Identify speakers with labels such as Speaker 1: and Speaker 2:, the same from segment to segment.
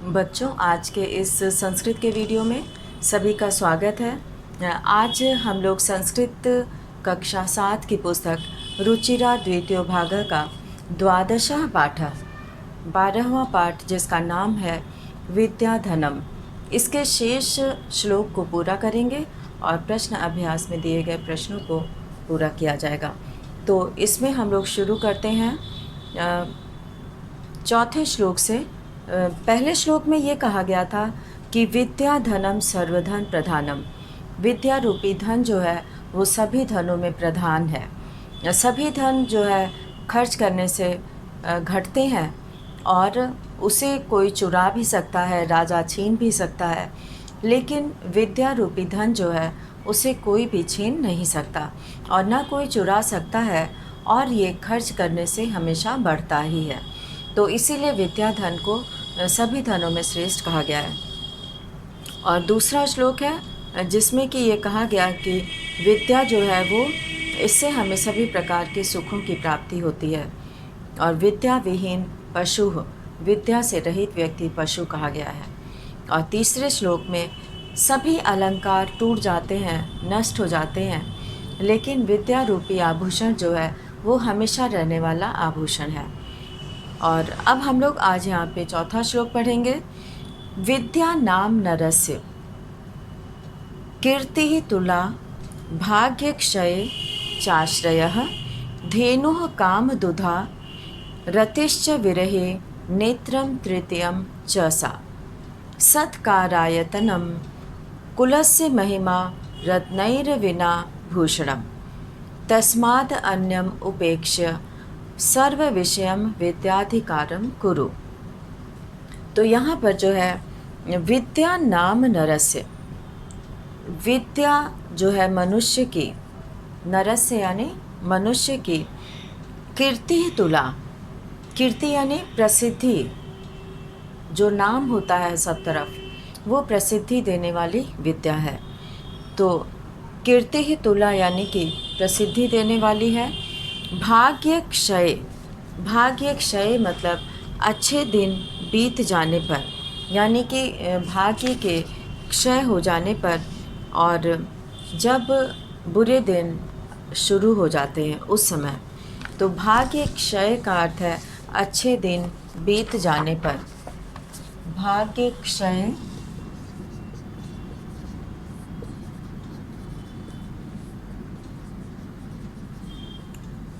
Speaker 1: बच्चों, आज के इस संस्कृत के वीडियो में सभी का स्वागत है। आज हम लोग संस्कृत कक्षा 7 की पुस्तक रुचिरा द्वितीय भाग का द्वादशः पाठ 12वां पाठ, जिसका नाम है विद्याधनम, इसके शेष श्लोक को पूरा करेंगे और प्रश्न अभ्यास में दिए गए प्रश्नों को पूरा किया जाएगा। तो इसमें हम लोग शुरू करते हैं चौथे श्लोक से। पहले श्लोक में ये कहा गया था कि विद्या धनम सर्वधन प्रधानम। विद्या रूपी धन जो है वो सभी धनों में प्रधान है। सभी धन जो है खर्च करने से घटते हैं और उसे कोई चुरा भी सकता है, राजा छीन भी सकता है, लेकिन विद्या रूपी धन जो है उसे कोई भी छीन नहीं सकता और ना कोई चुरा सकता है, और ये खर्च करने से हमेशा बढ़ता ही है। तो इसीलिए विद्या धन को सभी धनों में श्रेष्ठ कहा गया है। और दूसरा श्लोक है जिसमें कि ये कहा गया कि विद्या जो है वो, इससे हमें सभी प्रकार के सुखों की प्राप्ति होती है। और विद्या विहीन पशु, विद्या से रहित व्यक्ति पशु कहा गया है। और तीसरे श्लोक में सभी अलंकार टूट जाते हैं, नष्ट हो जाते हैं, लेकिन विद्या रूपी आभूषण जो है वो हमेशा रहने वाला आभूषण है। और अब हम लोग आज यहाँ पे चौथा श्लोक पढ़ेंगे। विद्या नाम नरस्य कीर्ति तुला भाग्य क्षय चाश्रयः धेनुः काम दुधा रतिश्च विरहे नेत्रम तृतीयम च सा सत्कारायतनम कुलस्य महिमा रत्नैर्विना भूषणम तस्माद् अन्यम उपेक्ष्य सर्व विषयम विद्याधिकारम कुरु। तो यहाँ पर जो है विद्या नाम नरस्य, विद्या जो है मनुष्य की, नरस्य यानी मनुष्य की, कीर्ति तुला, कीर्ति यानी प्रसिद्धि, जो नाम होता है सब तरफ, वो प्रसिद्धि देने वाली विद्या है। तो कीर्ति ही तुला यानी कि प्रसिद्धि देने वाली है। भाग्य क्षय, भाग्य क्षय मतलब अच्छे दिन बीत जाने पर, यानी कि भाग्य के क्षय हो जाने पर, और जब बुरे दिन शुरू हो जाते हैं उस समय। तो भाग्य क्षय का अर्थ है अच्छे दिन बीत जाने पर। भाग्य क्षय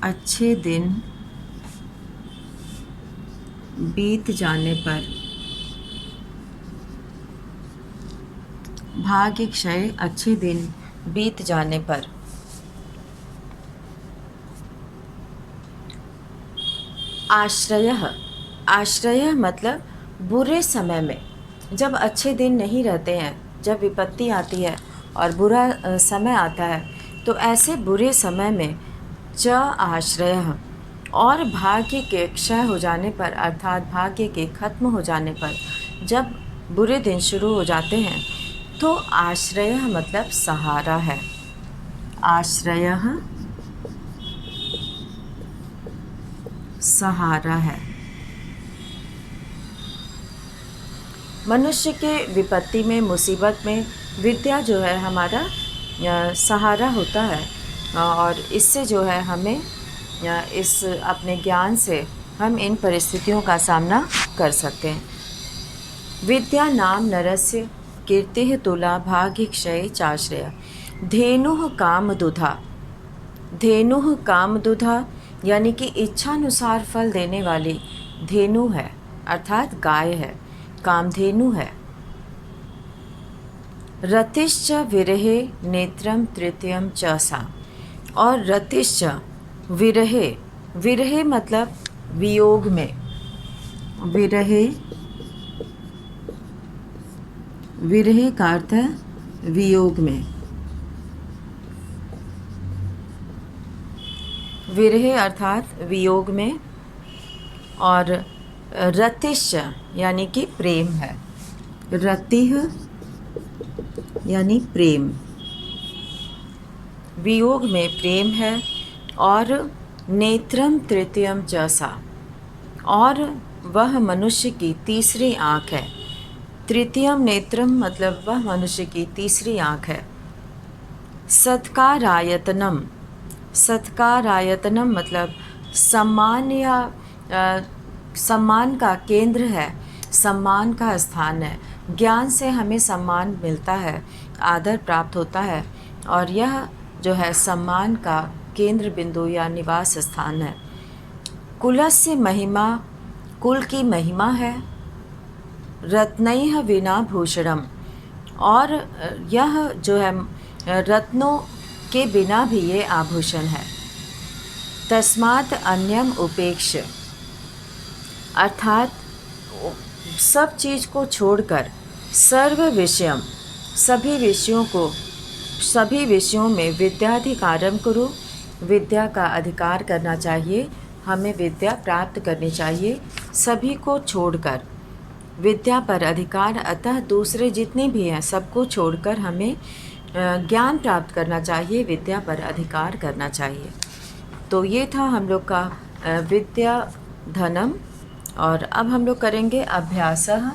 Speaker 1: अच्छे दिन बीत जाने पर, भाग्य क्षय अच्छे दिन बीत जाने पर। आश्रयः, आश्रय मतलब बुरे समय में, जब अच्छे दिन नहीं रहते हैं, जब विपत्ति आती है और बुरा समय आता है, तो ऐसे बुरे समय में च आश्रयः, और भाग्य के क्षय हो जाने पर, अर्थात भाग्य के खत्म हो जाने पर, जब बुरे दिन शुरू हो जाते हैं, तो आश्रय मतलब सहारा है। आश्रय सहारा है। मनुष्य के विपत्ति में, मुसीबत में विद्या जो है हमारा सहारा होता है, और इससे जो है हमें इस अपने ज्ञान से हम इन परिस्थितियों का सामना कर सकते हैं। विद्या नाम नरस्य कीर्तिः तुला भाग्य क्षय चाश्रय धेनुः काम दुधा। धेनुः काम दुधा यानी कि इच्छानुसार फल देने वाली धेनु है, अर्थात गाय है, कामधेनु है। रतिश्च विरहे नेत्रम तृतीयम च सा, और रतिश्च विरहे, विरहे मतलब वियोग में, विरहे, विरहे का अर्थ है वियोग में, विरहे अर्थात वियोग में। और रतिश्च यानी कि प्रेम है, रतिः यानी प्रेम, वियोग में प्रेम है। और नेत्रम तृतीयम च सा, और वह मनुष्य की तीसरी आँख है। तृतीयम नेत्रम मतलब वह मनुष्य की तीसरी आँख है। सत्कारायतनम, सत्कारायतनम मतलब सम्मान या सम्मान का केंद्र है, सम्मान का स्थान है। ज्ञान से हमें सम्मान मिलता है, आदर प्राप्त होता है, और यह जो है सम्मान का केंद्र बिंदु या निवास स्थान है। कुलस्य महिमा, कुल की महिमा है। रत्नैः विना भूषणम, और यह जो है रत्नों के बिना भी ये आभूषण है। तस्मात् अन्यम उपेक्ष, अर्थात सब चीज़ को छोड़कर, सर्व विषयम सभी विषयों को, सभी विषयों में विद्याधिकारम करो, विद्या का अधिकार करना चाहिए, हमें विद्या प्राप्त करनी चाहिए सभी को छोड़कर, विद्या पर अधिकार। अतः दूसरे जितने भी हैं सबको छोड़कर हमें ज्ञान प्राप्त करना चाहिए, विद्या पर अधिकार करना चाहिए। तो ये था हम लोग का विद्या धनम। और अब हम लोग करेंगे अभ्यासः,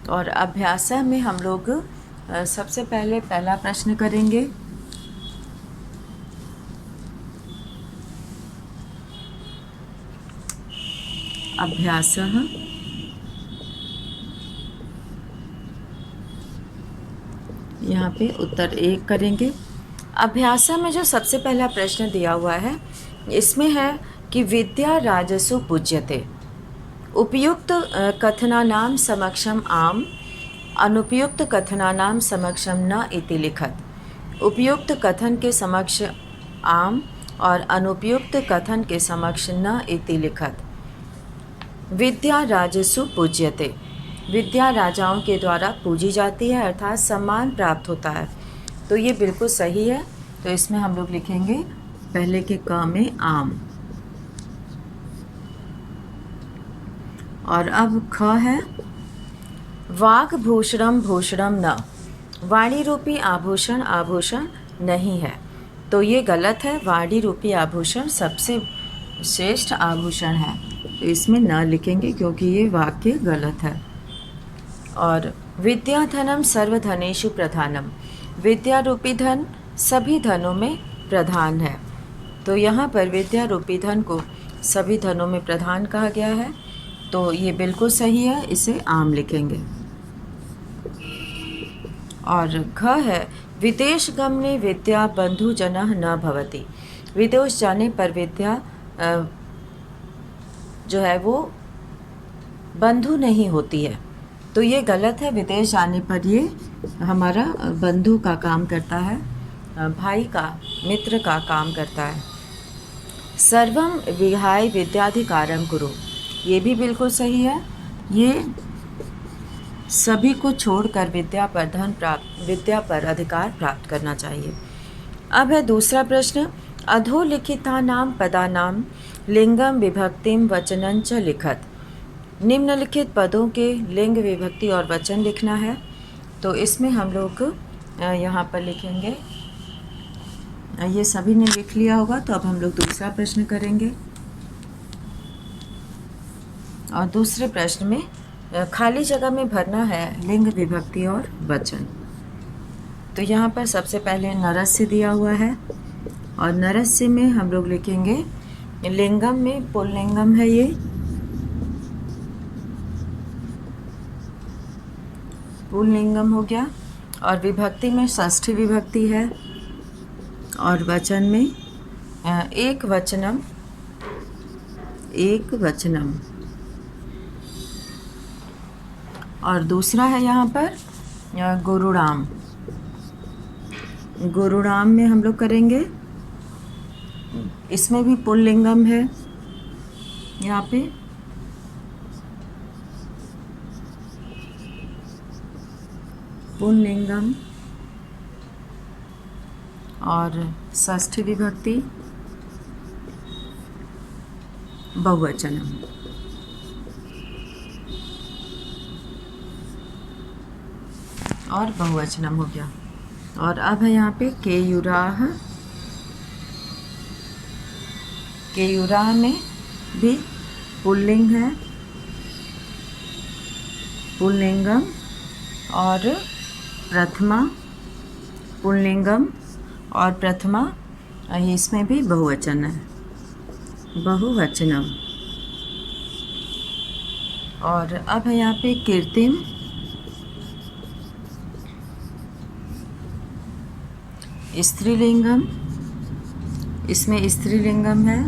Speaker 1: और अभ्यासः में हम लोग सबसे पहले पहला प्रश्न करेंगे। अभ्यासः, यहाँ पे उत्तर 1 करेंगे। अभ्यास में जो सबसे पहला प्रश्न दिया हुआ है इसमें है कि विद्या राजसु पूज्यते, उपयुक्त कथनानाम समक्षम आम, अनुपयुक्त कथनानाम समक्षम न इति लिखत। उपयुक्त कथन के समक्ष आम और अनुपयुक्त कथन के समक्ष न इति लिखत। विद्या राजसु पूज्यते, विद्या राजाओं के द्वारा पूजी जाती है, अर्थात सम्मान प्राप्त होता है। तो ये बिल्कुल सही है। तो इसमें हम लोग लिखेंगे पहले के क में आम। और अब ख है वाग भूषणम भूषणम न, वाणी रूपी आभूषण आभूषण नहीं है। तो ये गलत है, वाणी रूपी आभूषण सबसे श्रेष्ठ आभूषण है। तो इसमें न लिखेंगे क्योंकि ये वाक्य गलत है। और विद्या धनम सर्वधनेषु प्रधानम, विद्या रूपी धन सभी धनों में प्रधान है। तो यहाँ पर विद्या रूपी धन को सभी धनों में प्रधान कहा गया है। तो ये बिल्कुल सही है, इसे आम लिखेंगे। और घ है विदेश गमने विद्या बंधु जनः न भवति, विदेश जाने पर विद्या जो है वो बंधु नहीं होती है। तो ये गलत है, विदेश जाने पर ये हमारा बंधु का काम करता है, भाई का, मित्र का काम करता है। सर्वम विहाय विद्याधिकारम कुरु, ये भी बिल्कुल सही है। ये सभी को छोड़कर विद्या पर धन प्राप्त, विद्या पर अधिकार प्राप्त करना चाहिए। अब है दूसरा प्रश्न, अधोलिखितानां पदानां लिंगम विभक्तिम वचनंच लिखत। निम्नलिखित पदों के लिंग विभक्ति और वचन लिखना है। तो इसमें हम लोग यहाँ पर लिखेंगे, ये सभी ने लिख लिया होगा। तो अब हम लोग दूसरा प्रश्न करेंगे। और दूसरे प्रश्न में खाली जगह में भरना है लिंग विभक्ति और वचन। तो यहाँ पर सबसे पहले नरस्य दिया हुआ है, और नरस्य में हम लोग लिखेंगे लिंगम में पुल्लिंगम है ये, पुल्लिंगम हो गया। और विभक्ति में षष्ठी विभक्ति है, और वचन में एक वचनम, एक वचनम। और दूसरा है यहाँ पर गुरुराम, गुरुराम में हम लोग करेंगे, इसमें भी पुल्लिंगम है यहाँ पे। पुल्लिंगम और षष्ठी विभक्ति बहुवचनम। और बहुवचनम हो गया। और अब है यहाँ पे केयुराह, केयुराह में भी पुल्लिंग है, पुल्लिंगम और प्रथमा पुल्लिंगम और प्रथमा इसमें भी बहुवचन है, बहुवचनम। और अब है यहाँ पे कीर्तिम, स्त्रीलिंगम, इसमें स्त्रीलिंगम है।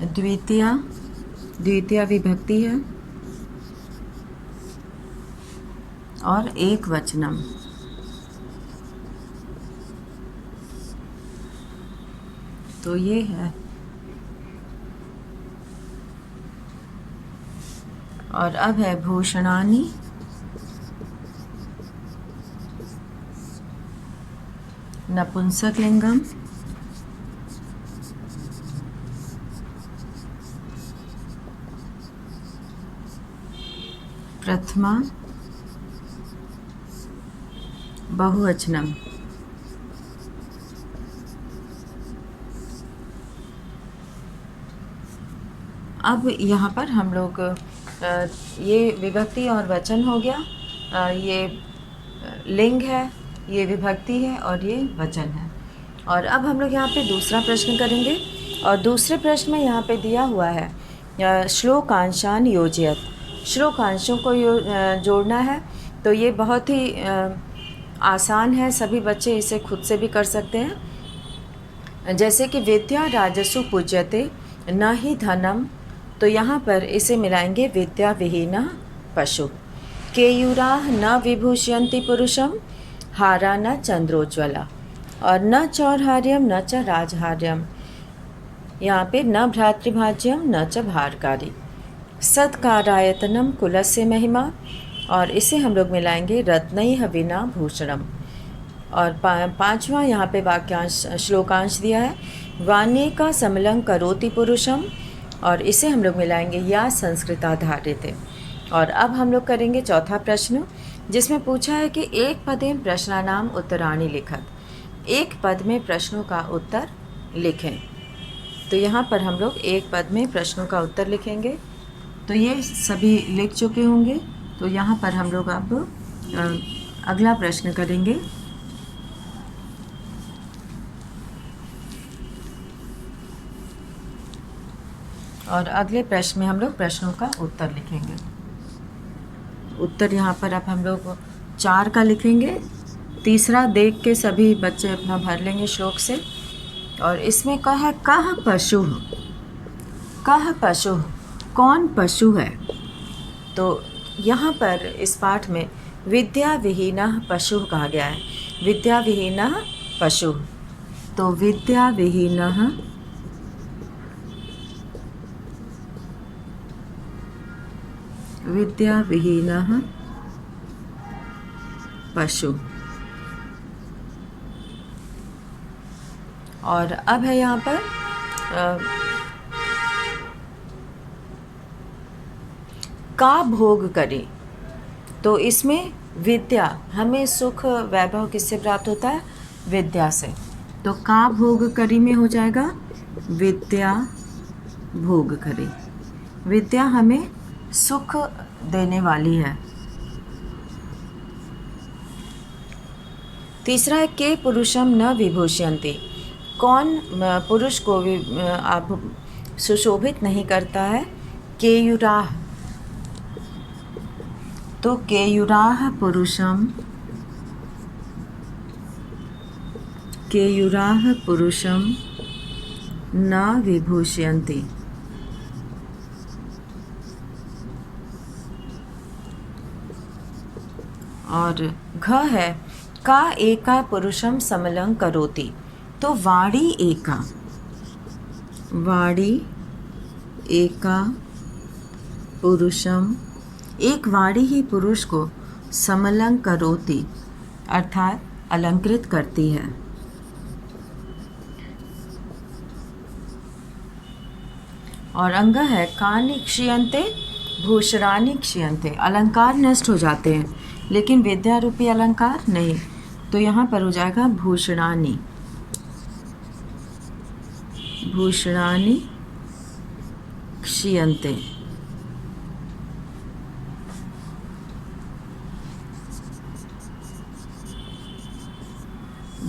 Speaker 1: द्वितीया, द्वितीया विभक्ति है। और एक वचनम। तो ये है। और अब है भूषणानि, नपुंसक लिंगम। प्रथमा बहुवचनम। अब यहाँ पर हम लोग ये विभक्ति और वचन हो गया, ये लिंग है, ये विभक्ति है और ये वचन है। और अब हम लोग यहाँ पे दूसरा प्रश्न करेंगे। और दूसरे प्रश्न में यहाँ पे दिया हुआ है श्लोकांशान योजयत, श्लोकांशों को जोड़ना है। तो ये बहुत ही आसान है, सभी बच्चे इसे खुद से भी कर सकते हैं। जैसे कि विद्या राजसु पूज्यते न ही धनम, तो यहाँ पर इसे मिलाएंगे विद्या विहीना पशु। केयूराह न विभूषयन्ति पुरुषम, हारा न चंद्रोज्ज्वला। और न चौर्हार्यम न च राजहार्यम, यहाँ पे न भ्रातृभाज्यम न च भारकारी। सत्कारायतनम कुलस्य महिमा, और इसे हम लोग मिलाएंगे रत्नैः विना भूषणम। और पांचवा यहाँ पे वाक्यांश श्लोकांश दिया है वाण्ये का समलं करोति पुरुषम, और इसे हम लोग मिलाएंगे या संस्कृताधारिते। और अब हम लोग करेंगे चौथा प्रश्न, जिसमें पूछा है कि एक पदेन प्रश्नानाम उत्तराणि लिखत, एक पद में प्रश्नों का उत्तर लिखें। तो यहाँ पर हम लोग एक पद में प्रश्नों का उत्तर लिखेंगे। तो ये सभी लिख चुके होंगे। तो यहाँ पर हम लोग अब अगला प्रश्न करेंगे। और अगले प्रश्न में हम लोग प्रश्नों का उत्तर लिखेंगे। उत्तर यहाँ पर अब हम लोग 4 का लिखेंगे। तीसरा देख के सभी बच्चे अपना भर लेंगे श्लोक से। और इसमें कहा कह पशु, कह पशु, कौन पशु है। तो यहाँ पर इस पाठ में विद्या विहीनः पशु कहा गया है, विद्या विहीनः पशु। तो विद्या विहीनः विद्या विहीनः पशु। और अब है यहाँ पर का भोग करे। तो इसमें विद्या, हमें सुख वैभव किससे प्राप्त होता है, विद्या से। तो का भोग करी में हो जाएगा विद्या भोग करी। विद्या हमें सुख देने वाली है। तीसरा है के पुरुषम न विभूषयन्ति, कौन पुरुष को आप सुशोभित नहीं करता है। केयुराह, तो केयुराह पुरुषम, केयुराह पुरुषम न विभूषयन्ति। और घ है का एका पुरुषम समलं करोति। तो वाणी एका, वाणी एका पुरुषम, एक वाणी ही पुरुष को समलं करोति अर्थात अलंकृत करती है। और अंग है कानि क्षीयन्ते भूषणानि क्षीयन्ते, अलंकार नष्ट हो जाते हैं लेकिन विद्या रूपी अलंकार नहीं। तो यहाँ पर हो जाएगा भूषणानि, भूषणानि क्षीयन्ते।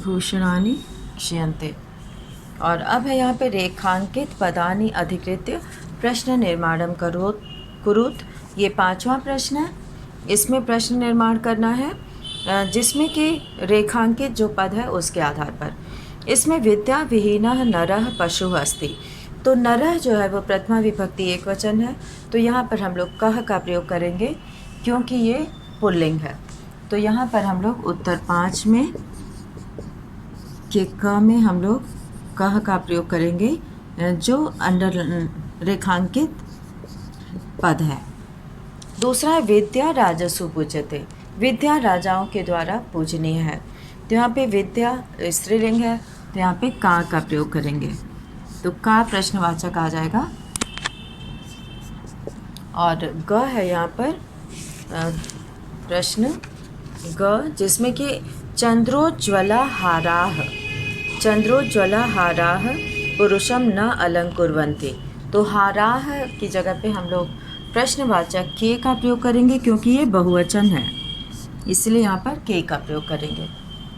Speaker 1: भूषणानि क्षीयन्ते। और अब है यहाँ पे रेखांकित पदानि अधिकृत्य प्रश्न निर्माणम कुरुत। ये 5वां प्रश्न है। इसमें प्रश्न निर्माण करना है जिसमें कि रेखांकित जो पद है उसके आधार पर। इसमें विद्या विहीनः नरः पशुः अस्ति। तो नरः जो है वो प्रथमा विभक्ति एक वचन है, तो यहाँ पर हम लोग कह का प्रयोग करेंगे क्योंकि ये पुल्लिंग है। तो यहाँ पर हम लोग उत्तर 5 में के क में हम लोग कह का प्रयोग करेंगे जो अंडर रेखांकित पद है। दूसरा है विद्या राजसु पूज्यते। विद्या राजाओं के द्वारा पूजनीय है। तो यहाँ पे विद्या स्त्रीलिंग है, तो यहाँ पे का प्रयोग करेंगे, तो का प्रश्नवाचक आ जाएगा। और ग है यहाँ पर प्रश्न ग, जिसमें कि चंद्रोज्ज्वला हाराः पुरुषम न अलंकुर्वन्ति। तो हाराः की जगह पे हम लोग प्रश्नवाचक के का प्रयोग करेंगे क्योंकि ये बहुवचन है, इसलिए यहाँ पर के का प्रयोग करेंगे।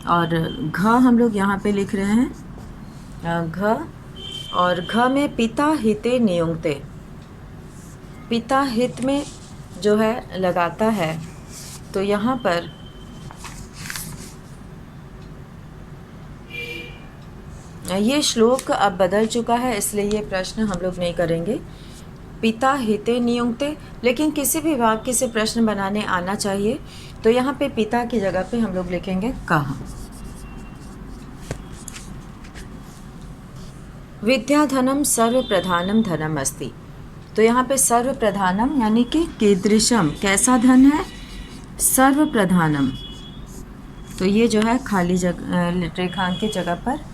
Speaker 1: और घ हम लोग यहाँ पे लिख रहे हैं घ, और घ में पिता हिते नियुंक्ते। पिता हित में जो है लगाता है, तो यहाँ पर ये श्लोक अब बदल चुका है, इसलिए ये प्रश्न हम लोग नहीं करेंगे। पिता हिते नियुंक्ते, लेकिन किसी भी वाक्य से प्रश्न बनाने आना चाहिए, तो यहाँ पे पिता की जगह पे हम लोग लिखेंगे कहाँ। विद्याधनम सर्व प्रधानम धनम अस्ति। तो यहाँ पे सर्व प्रधानम यानी कि कीदृशम, कैसा धन है, सर्व प्रधानम। तो ये जो है खाली जगह रेखांकित जगह पर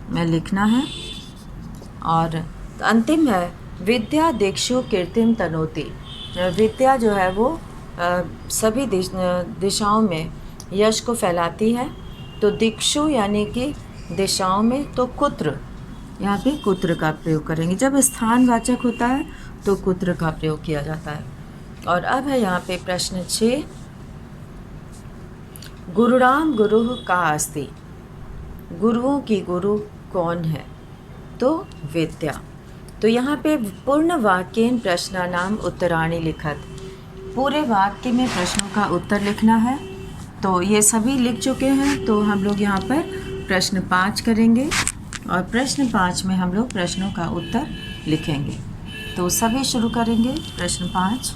Speaker 1: में लिखना है। और अंतिम है विद्या दिक्षु कीर्तिम तनोति। विद्या जो है वो सभी दिशाओं में यश को फैलाती है। तो दिक्षु यानी कि दिशाओं में, तो कुत्र, यहाँ पे कुत्र का प्रयोग करेंगे। जब स्थानवाचक होता है तो कुत्र का प्रयोग किया जाता है। और अब है यहाँ पे प्रश्न 6, गुरुराम गुरुः का अस्ति। गुरुओं की गुरु कौन है, तो विद्या। तो यहाँ पे पूर्ण वाक्येन प्रश्नानाम उत्तराणि लिखत। पूरे वाक्य में प्रश्नों का उत्तर लिखना है। तो ये सभी लिख चुके हैं, तो हम लोग यहाँ पर प्रश्न 5 करेंगे और प्रश्न 5 में हम लोग प्रश्नों का उत्तर लिखेंगे। तो सभी शुरू करेंगे प्रश्न 5।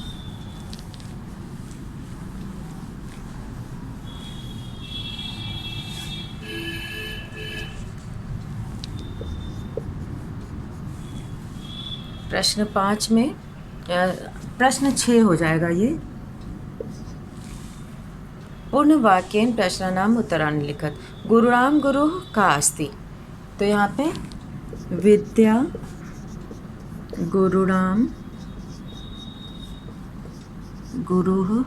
Speaker 1: प्रश्न 5 में प्रश्न 6 हो जाएगा ये। पूर्ण वाक्येन प्रश्नानाम उत्तराणि लिखत। गुरुराम गुरुः का अस्ति। तो यहाँ पे विद्या गुरुराम गुरुः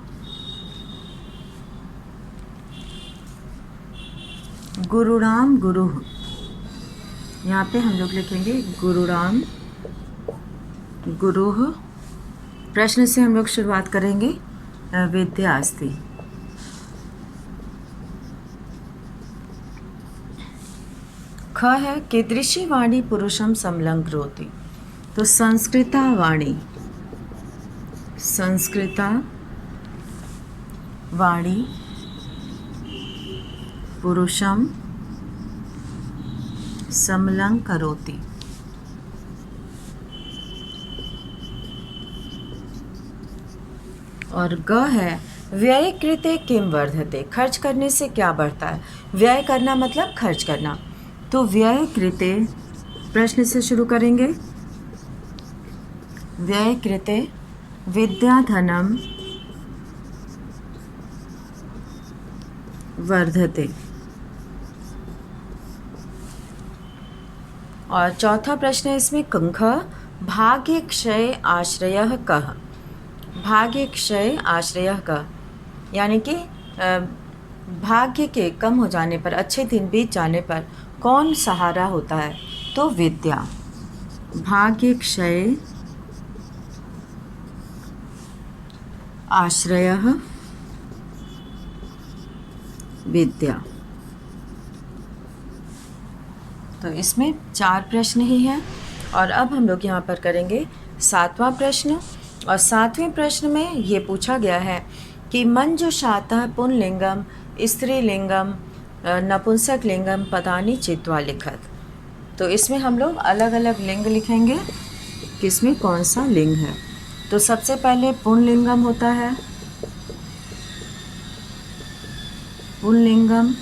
Speaker 1: गुरुराम गुरुः, यहाँ पे हम लोग लिखेंगे गुरुराम गुरुः। प्रश्न से हम लोग शुरुआत करेंगे विद्या अस्ति। ख है कीदृशी वाणी पुरुषम समलंकृति। तो संस्कृता वाणी, संस्कृता वाणी पुरुषम समलंकरोति। और ग है व्यय कृते किम वर्धते। खर्च करने से क्या बढ़ता है। व्यय करना मतलब खर्च करना। तो व्यय कृते, प्रश्न से शुरू करेंगे। व्यय कृते विद्याधनम वर्धते। और चौथा प्रश्न है इसमें कंख, भाग्य क्षय आश्रयः कः। भाग्य क्षय आश्रयः कः, यानी कि भाग्य के कम हो जाने पर, अच्छे दिन बीत जाने पर कौन सहारा होता है, तो विद्या। भाग्य क्षय आश्रयः विद्या। तो इसमें 4 प्रश्न ही हैं। और अब हम लोग यहाँ पर करेंगे 7वां प्रश्न। और 7वें प्रश्न में ये पूछा गया है कि मंजुषातः पुंलिंगम स्त्रीलिंगम नपुंसक लिंगम पदानि चित्वा लिखत। तो इसमें हम लोग अलग अलग लिंग लिखेंगे कि इसमें कौन सा लिंग है। तो सबसे पहले पुंलिंगम होता है, पुंलिंगम,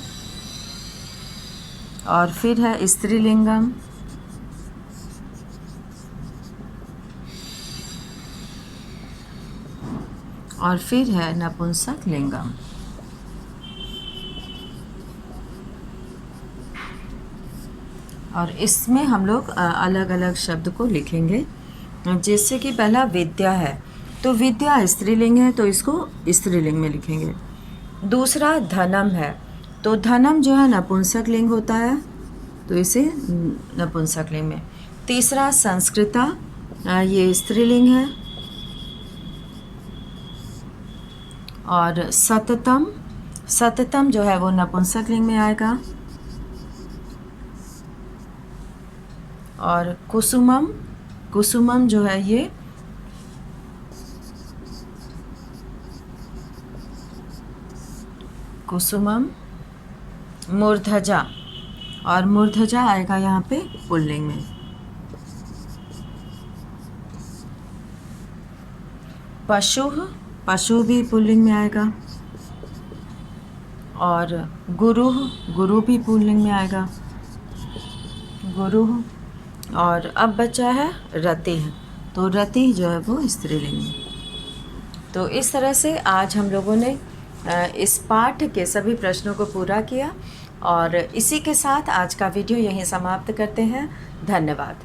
Speaker 1: और फिर है स्त्रीलिंगम, और फिर है नपुंसक लिंगम। और इसमें हम लोग अलग अलग शब्द को लिखेंगे। जैसे कि पहला विद्या है, तो विद्या स्त्रीलिंग है, तो इसको स्त्रीलिंग में लिखेंगे। दूसरा धनम है, तो धनम जो है नपुंसक लिंग होता है, तो इसे नपुंसक लिंग में। तीसरा संस्कृता, ये स्त्रीलिंग है। और सततम, सततम जो है वो नपुंसक लिंग में आएगा। और कुसुमम, कुसुमम जो है ये कुसुमम। मूर्धजा, और मूर्धजा आएगा यहाँ पे पुल्लिंग में। पशु, पशु भी पुल्लिंग में आएगा। और गुरु, गुरु भी पुल्लिंग में आएगा, गुरु। और अब बचा है रति, तो रति जो है वो स्त्रीलिंग में। तो इस तरह से आज हम लोगों ने इस पाठ के सभी प्रश्नों को पूरा किया। और इसी के साथ आज का वीडियो यहीं समाप्त करते हैं। धन्यवाद।